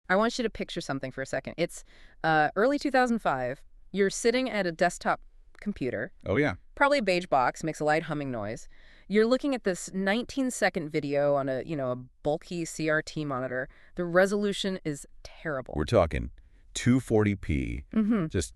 I want you to picture something for a second. It's early 2005. You're sitting at a desktop computer. Oh, yeah. Probably a beige box, makes a light humming noise. You're looking at this 19-second video on a bulky CRT monitor. The resolution is terrible. We're talking 240p, just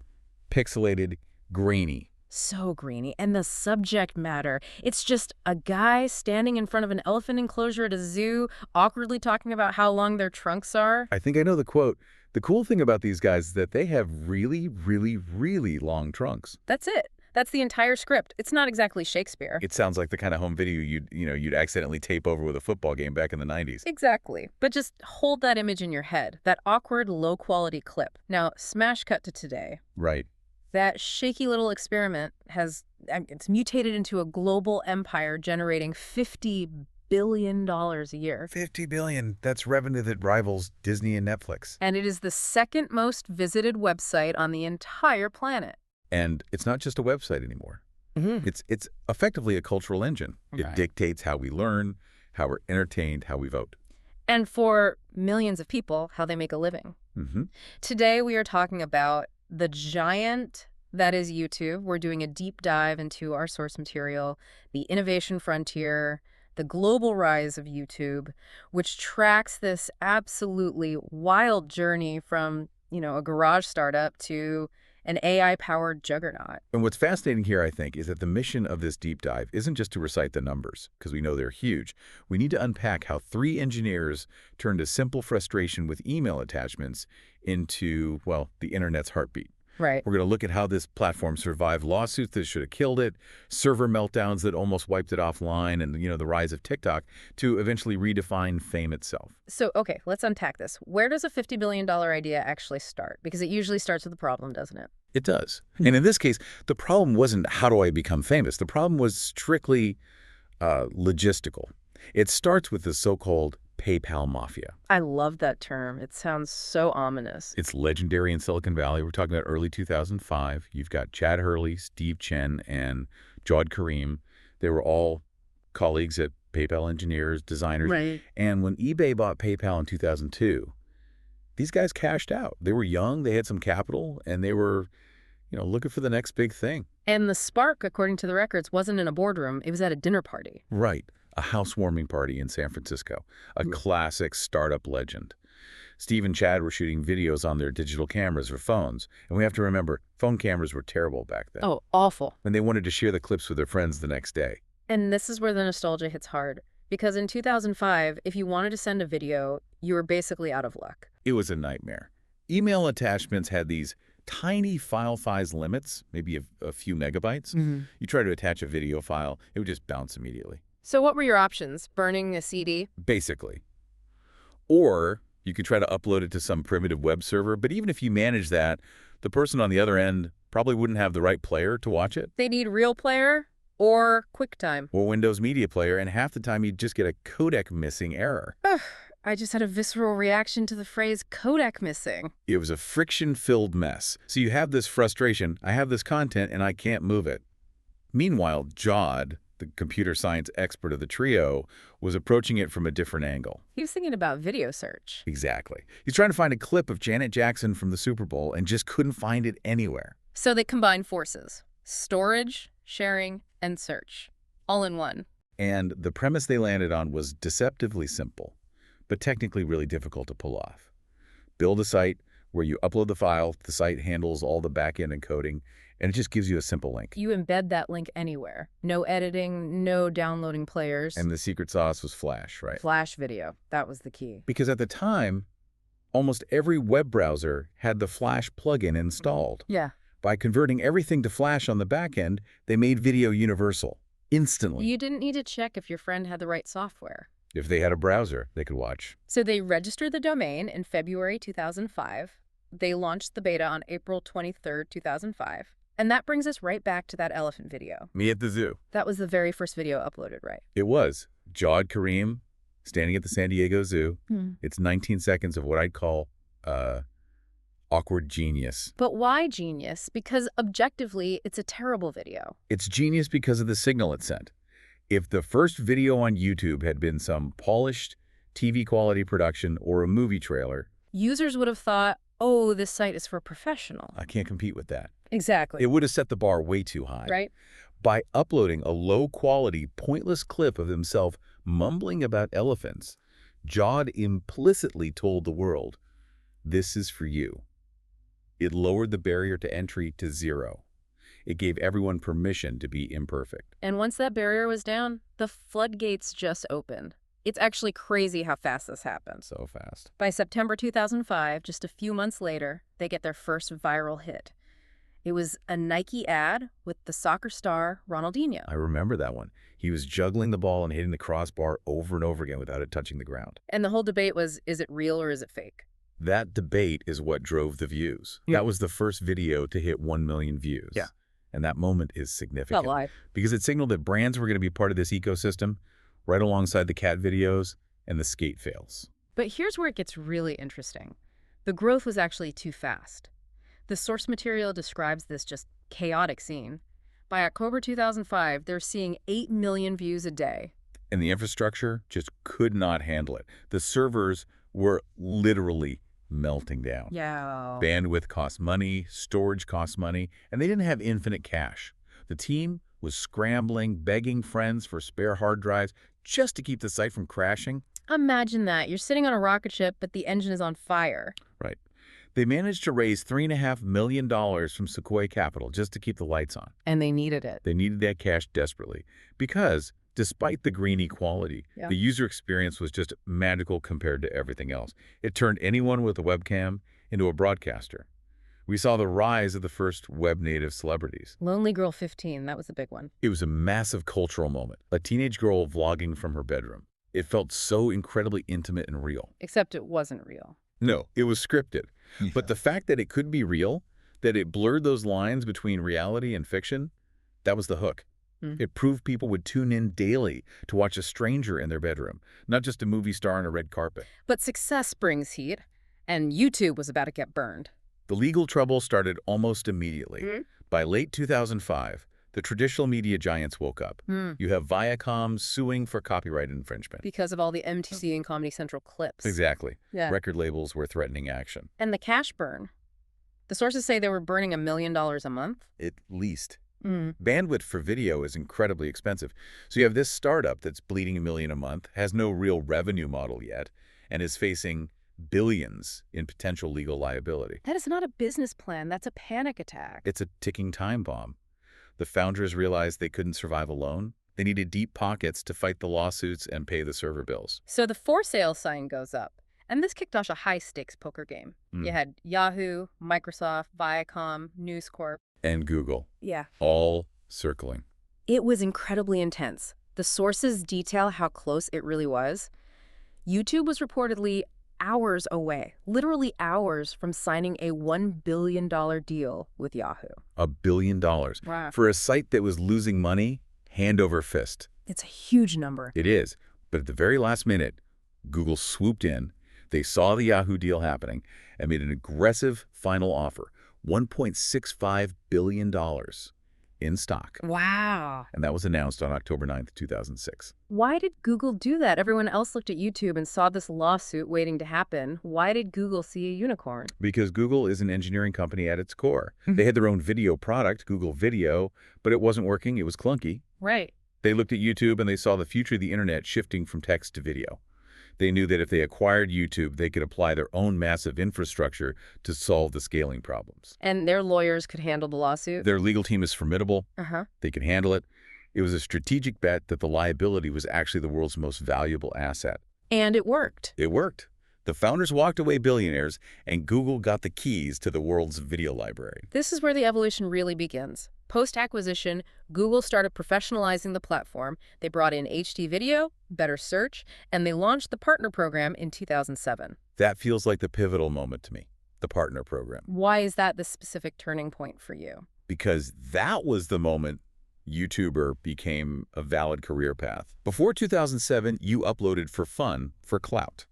pixelated, grainy. So grainy. And the subject matter. It's just a guy standing in front of an elephant enclosure at a zoo, awkwardly talking about how long their trunks are. I think I know the quote. The cool thing about these guys is that they have really, really, really long trunks. That's it. That's the entire script. It's not exactly Shakespeare. It sounds like the kind of home video you'd accidentally tape over with a football game back in the 90s. Exactly. But just hold that image in your head, that awkward, low-quality clip. Now, smash cut to today. Right. That shaky little experiment it's mutated into a global empire generating $50 billion a year. $50 billion. That's revenue that rivals Disney and Netflix. And it is the second most visited website on the entire planet. And it's not just a website anymore. It's effectively a cultural engine. It dictates how we learn, how we're entertained, how we vote. And for millions of people, how they make a living. Today, we are talking about the giant that is YouTube. We're doing a deep dive into our source material, the innovation frontier, the global rise of YouTube, which tracks this absolutely wild journey from, a garage startup to an AI-powered juggernaut. And what's fascinating here, I think, is that the mission of this deep dive isn't just to recite the numbers, because we know they're huge. We need to unpack how 3 engineers turned a simple frustration with email attachments into, well, the internet's heartbeat. Right. We're going to look at how this platform survived lawsuits that should have killed it, server meltdowns that almost wiped it offline, and, the rise of TikTok to eventually redefine fame itself. So, okay, let's unpack this. Where does a $50 billion idea actually start? Because it usually starts with a problem, doesn't it? It does. And in this case, the problem wasn't how do I become famous? The problem was strictly logistical. It starts with the so-called PayPal mafia. I love that term. It sounds so ominous. It's legendary in Silicon Valley. We're talking about early 2005. You've got Chad Hurley, Steve Chen, and Jawed Karim. They were all colleagues at PayPal, engineers, designers. Right. And when eBay bought PayPal in 2002, these guys cashed out. They were young, they had some capital, and they were, looking for the next big thing. And the spark, according to the records, wasn't in a boardroom. It was at a dinner party. Right. A housewarming party in San Francisco. A classic startup legend. Steve and Chad were shooting videos on their digital cameras or phones. And we have to remember, phone cameras were terrible back then. Oh, awful. And they wanted to share the clips with their friends the next day. And this is where the nostalgia hits hard. Because in 2005, if you wanted to send a video, you were basically out of luck. It was a nightmare. Email attachments had these tiny file size limits, maybe a few megabytes. You try to attach a video file, it would just bounce immediately. So what were your options? Burning a CD? Basically. Or you could try to upload it to some primitive web server, but even if you manage that, the person on the other end probably wouldn't have the right player to watch it. They need Real Player or QuickTime. Or Windows Media Player, and half the time you'd just get a codec missing error. I just had a visceral reaction to the phrase codec missing. It was a friction-filled mess. So you have this frustration, I have this content and I can't move it. Meanwhile, Jawed, the computer science expert of the trio, was approaching it from a different angle. He was thinking about video search. Exactly. He's trying to find a clip of Janet Jackson from the Super Bowl and just couldn't find it anywhere. So they combined forces. Storage, sharing, and search. All in one. And the premise they landed on was deceptively simple, but technically really difficult to pull off. Build a site where you upload the file, the site handles all the back-end encoding, and it just gives you a simple link. You embed that link anywhere. No editing, no downloading players. And the secret sauce was Flash, right? Flash video. That was the key. Because at the time, almost every web browser had the Flash plugin installed. Yeah. By converting everything to Flash on the back end, they made video universal, instantly. You didn't need to check if your friend had the right software. If they had a browser, they could watch. So they registered the domain in February 2005. They launched the beta on April 23rd, 2005. And that brings us right back to that elephant video. Me at the zoo. That was the very first video uploaded, right? It was. Jawed Karim, standing at the San Diego Zoo. It's 19 seconds of what I'd call awkward genius. But why genius? Because objectively, it's a terrible video. It's genius because of the signal it sent. If the first video on YouTube had been some polished TV quality production or a movie trailer, Users would have thought, oh, this site is for professional. I can't compete with that. Exactly. It would have set the bar way too high. Right? By uploading a low-quality, pointless clip of himself mumbling about elephants, Jod implicitly told the world, "This is for you." It lowered the barrier to entry to 0. It gave everyone permission to be imperfect. And once that barrier was down, the floodgates just opened. It's actually crazy how fast this happened. So fast. By September 2005, just a few months later, they get their first viral hit. It was a Nike ad with the soccer star Ronaldinho. I remember that one. He was juggling the ball and hitting the crossbar over and over again without it touching the ground. And the whole debate was, is it real or is it fake? That debate is what drove the views. Yeah. That was the first video to hit 1 million views. Yeah. And that moment is significant. Not live. Because it signaled that brands were going to be part of this ecosystem right alongside the cat videos and the skate fails. But here's where it gets really interesting. The growth was actually too fast. The source material describes this just chaotic scene. By October 2005, they're seeing 8 million views a day. And the infrastructure just could not handle it. The servers were literally melting down. Yeah. Bandwidth cost money, storage cost money, and they didn't have infinite cache. The team was scrambling, begging friends for spare hard drives just to keep the site from crashing. Imagine that. You're sitting on a rocket ship, but the engine is on fire. Right. They managed to raise $3.5 million from Sequoia Capital just to keep the lights on. And they needed it. They needed that cash desperately because despite the grainy quality, the user experience was just magical compared to everything else. It turned anyone with a webcam into a broadcaster. We saw the rise of the first web-native celebrities. Lonely Girl 15, that was the big one. It was a massive cultural moment. A teenage girl vlogging from her bedroom. It felt so incredibly intimate and real. Except it wasn't real. No, it was scripted. Yeah. But the fact that it could be real, that it blurred those lines between reality and fiction, that was the hook. It proved people would tune in daily to watch a stranger in their bedroom, not just a movie star on a red carpet. But success brings heat, and YouTube was about to get burned. The legal trouble started almost immediately. By late 2005, the traditional media giants woke up. You have Viacom suing for copyright infringement. Because of all the MTC and Comedy Central clips. Exactly. Yeah. Record labels were threatening action. And the cash burn. The sources say they were burning $1 million a month. At least. Bandwidth for video is incredibly expensive. So you have this startup that's bleeding $1 million a month, has no real revenue model yet, and is facing billions in potential legal liability. That is not a business plan. That's a panic attack. It's a ticking time bomb. The founders realized they couldn't survive alone. They needed deep pockets to fight the lawsuits and pay the server bills. So the for sale sign goes up. And this kicked off a high-stakes poker game. You had Yahoo, Microsoft, Viacom, News Corp. And Google. Yeah. All circling. It was incredibly intense. The sources detail how close it really was. YouTube was reportedly hours away, literally hours from signing a $1 billion deal with Yahoo. $1 billion. Wow. For a site that was losing money, hand over fist. It's a huge number. It is. But at the very last minute, Google swooped in. They saw the Yahoo deal happening and made an aggressive final offer, $1.65 billion in stock. Wow. And that was announced on October 9th, 2006. Why did Google do that? Everyone else looked at YouTube and saw this lawsuit waiting to happen. Why did Google see a unicorn? Because Google is an engineering company at its core. They had their own video product, Google Video, but it wasn't working. It was clunky. Right. They looked at YouTube and they saw the future of the internet shifting from text to video. They knew that if they acquired YouTube, they could apply their own massive infrastructure to solve the scaling problems. And their lawyers could handle the lawsuit? Their legal team is formidable. They could handle it. It was a strategic bet that the liability was actually the world's most valuable asset. And it worked. It worked. The founders walked away billionaires, and Google got the keys to the world's video library. This is where the evolution really begins. Post-acquisition, Google started professionalizing the platform. They brought in HD video, better search, and they launched the partner program in 2007. That feels like the pivotal moment to me, the partner program. Why is that the specific turning point for you? Because that was the moment YouTuber became a valid career path. Before 2007, you uploaded for fun, for clout.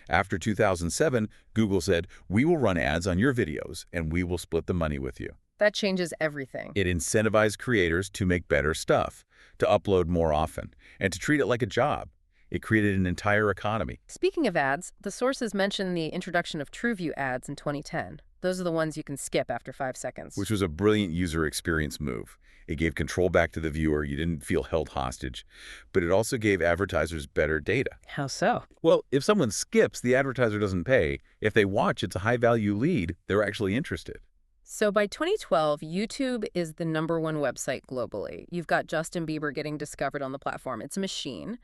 After 2007, Google said, we will run ads on your videos, and we will split the money with you. That changes everything. It incentivized creators to make better stuff, to upload more often, and to treat it like a job. It created an entire economy. Speaking of ads, the sources mention the introduction of TrueView ads in 2010. Those are the ones you can skip after 5 seconds. Which was a brilliant user experience move. It gave control back to the viewer. You didn't feel held hostage. But it also gave advertisers better data. How so? Well, if someone skips, the advertiser doesn't pay. If they watch, it's a high-value lead. They're actually interested. So by 2012, YouTube is the #1 website globally. You've got Justin Bieber getting discovered on the platform. It's a machine.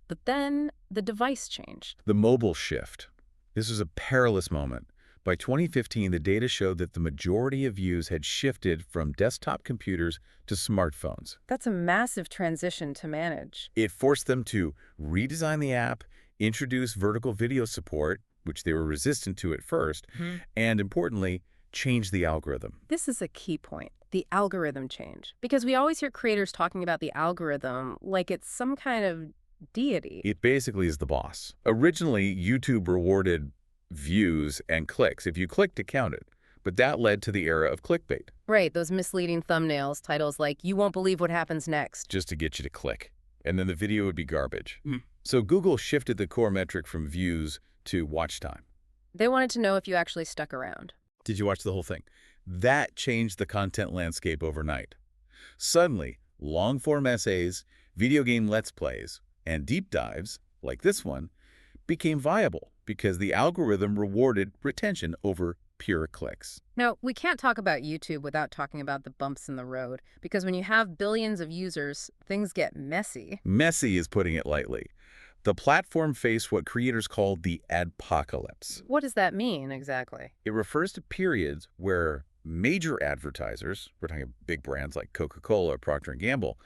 But then the device changed. The mobile shift. This was a perilous moment. By 2015, the data showed that the majority of views had shifted from desktop computers to smartphones. That's a massive transition to manage. It forced them to redesign the app, introduce vertical video support, which they were resistant to at first, and importantly, change the algorithm. This is a key point, the algorithm change. Because we always hear creators talking about the algorithm like it's some kind of deity. It basically is the boss. Originally, YouTube rewarded views and clicks. If you clicked, it counted. But that led to the era of clickbait. Right, those misleading thumbnails, titles like, "You won't believe what happens next." Just to get you to click. And then the video would be garbage. So Google shifted the core metric from views to watch time. They wanted to know if you actually stuck around. Did you watch the whole thing? That changed the content landscape overnight. Suddenly, long-form essays, video game Let's Plays, and deep dives, like this one, became viable because the algorithm rewarded retention over pure clicks. Now, we can't talk about YouTube without talking about the bumps in the road, because when you have billions of users, things get messy. Messy is putting it lightly. The platform faced what creators called the adpocalypse. What does that mean exactly? It refers to periods where major advertisers, we're talking big brands like Coca-Cola or Procter & Gamble,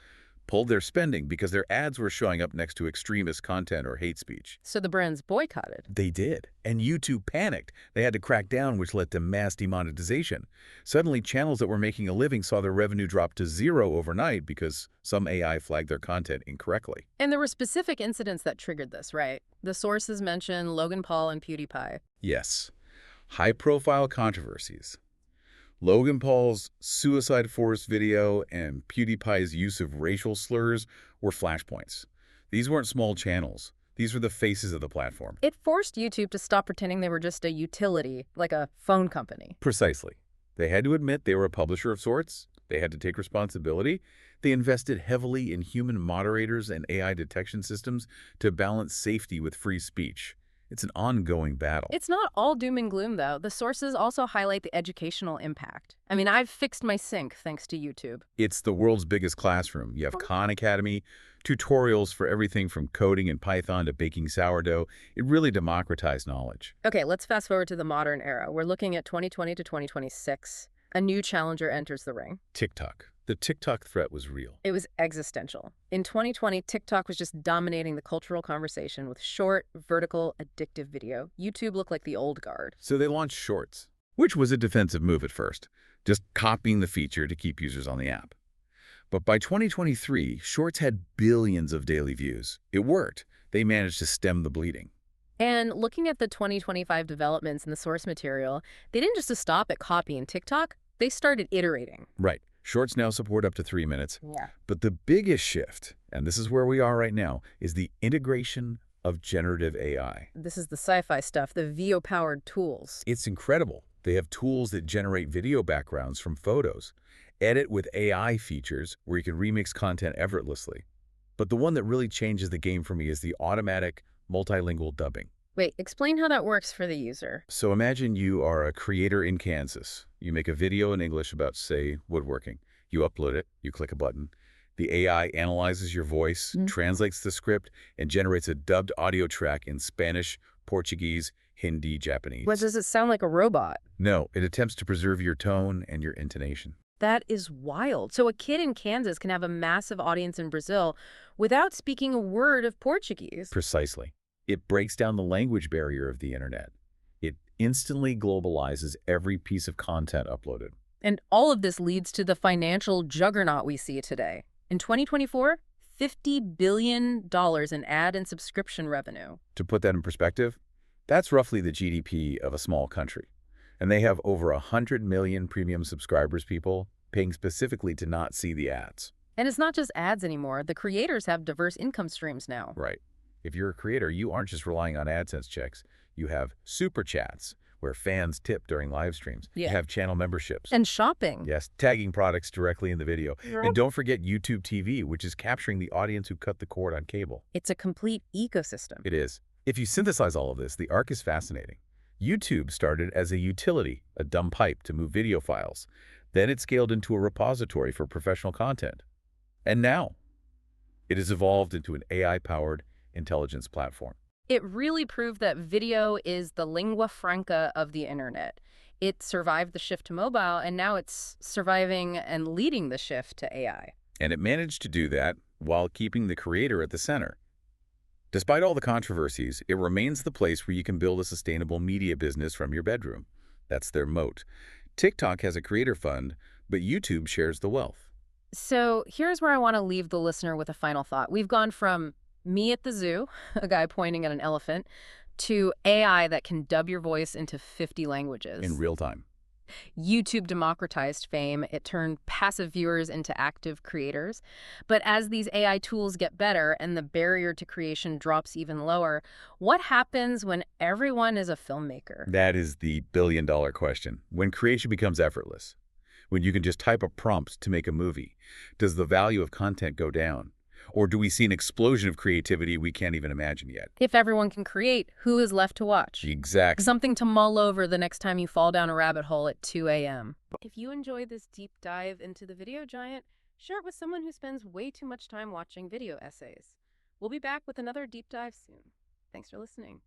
pulled their spending because their ads were showing up next to extremist content or hate speech. So the brands boycotted. They did. And YouTube panicked. They had to crack down, which led to mass demonetization. Suddenly, channels that were making a living saw their revenue drop to zero overnight because some AI flagged their content incorrectly. And there were specific incidents that triggered this, right? The sources mention Logan Paul and PewDiePie. Yes. High-profile controversies. Logan Paul's suicide forest video and PewDiePie's use of racial slurs were flashpoints. These weren't small channels. These were the faces of the platform. It forced YouTube to stop pretending they were just a utility, like a phone company. Precisely. They had to admit they were a publisher of sorts. They had to take responsibility. They invested heavily in human moderators and AI detection systems to balance safety with free speech. It's an ongoing battle. It's not all doom and gloom, though. The sources also highlight the educational impact. I mean, I've fixed my sink thanks to YouTube. It's the world's biggest classroom. You have Khan Academy, tutorials for everything from coding in Python to baking sourdough. It really democratized knowledge. Okay, let's fast forward to the modern era. We're looking at 2020 to 2026. A new challenger enters the ring. TikTok. The TikTok threat was real. It was existential. In 2020, TikTok was just dominating the cultural conversation with short, vertical, addictive video. YouTube looked like the old guard. So they launched Shorts, which was a defensive move at first, just copying the feature to keep users on the app. But by 2023, Shorts had billions of daily views. It worked. They managed to stem the bleeding. And looking at the 2025 developments in the source material, they didn't just stop at copying TikTok. They started iterating. Right. Shorts now support up to 3 minutes. Yeah. But the biggest shift, and this is where we are right now, is the integration of generative AI. This is the sci-fi stuff, the VO-powered tools. It's incredible. They have tools that generate video backgrounds from photos, edit with AI features where you can remix content effortlessly. But the one that really changes the game for me is the automatic multilingual dubbing. Wait, explain how that works for the user. So imagine you are a creator in Kansas. You make a video in English about, say, woodworking. You upload it, you click a button. The AI analyzes your voice, translates the script, and generates a dubbed audio track in Spanish, Portuguese, Hindi, Japanese. What, does it sound like a robot? No, it attempts to preserve your tone and your intonation. That is wild. So a kid in Kansas can have a massive audience in Brazil without speaking a word of Portuguese. Precisely. It breaks down the language barrier of the internet. It instantly globalizes every piece of content uploaded. And all of this leads to the financial juggernaut we see today. In 2024, $50 billion in ad and subscription revenue. To put that in perspective, that's roughly the GDP of a small country. And they have over 100 million premium subscribers, people paying specifically to not see the ads. And it's not just ads anymore. The creators have diverse income streams now. Right. If you're a creator, you aren't just relying on AdSense checks. You have super chats, where fans tip during live streams. You Yeah. have channel memberships. And shopping. Yes, tagging products directly in the video. Yeah. And don't forget YouTube TV, which is capturing the audience who cut the cord on cable. It's a complete ecosystem. It is. If you synthesize all of this, the arc is fascinating. YouTube started as a utility, a dumb pipe to move video files. Then it scaled into a repository for professional content. And now, it has evolved into an AI-powered intelligence platform. It really proved that video is the lingua franca of the internet. It survived the shift to mobile, and now it's surviving and leading the shift to AI. And it managed to do that while keeping the creator at the center. Despite all the controversies, it remains the place where you can build a sustainable media business from your bedroom. That's their moat. TikTok has a creator fund, but YouTube shares the wealth. So here's where I want to leave the listener with a final thought. We've gone from me at the zoo, a guy pointing at an elephant, to AI that can dub your voice into 50 languages. In real time. YouTube democratized fame. It turned passive viewers into active creators. But as these AI tools get better and the barrier to creation drops even lower, what happens when everyone is a filmmaker? That is the billion-dollar question. When creation becomes effortless, when you can just type a prompt to make a movie, does the value of content go down? Or do we see an explosion of creativity we can't even imagine yet? If everyone can create, who is left to watch? Exactly. Something to mull over the next time you fall down a rabbit hole at 2 a.m. If you enjoyed this deep dive into the video giant, share it with someone who spends way too much time watching video essays. We'll be back with another deep dive soon. Thanks for listening.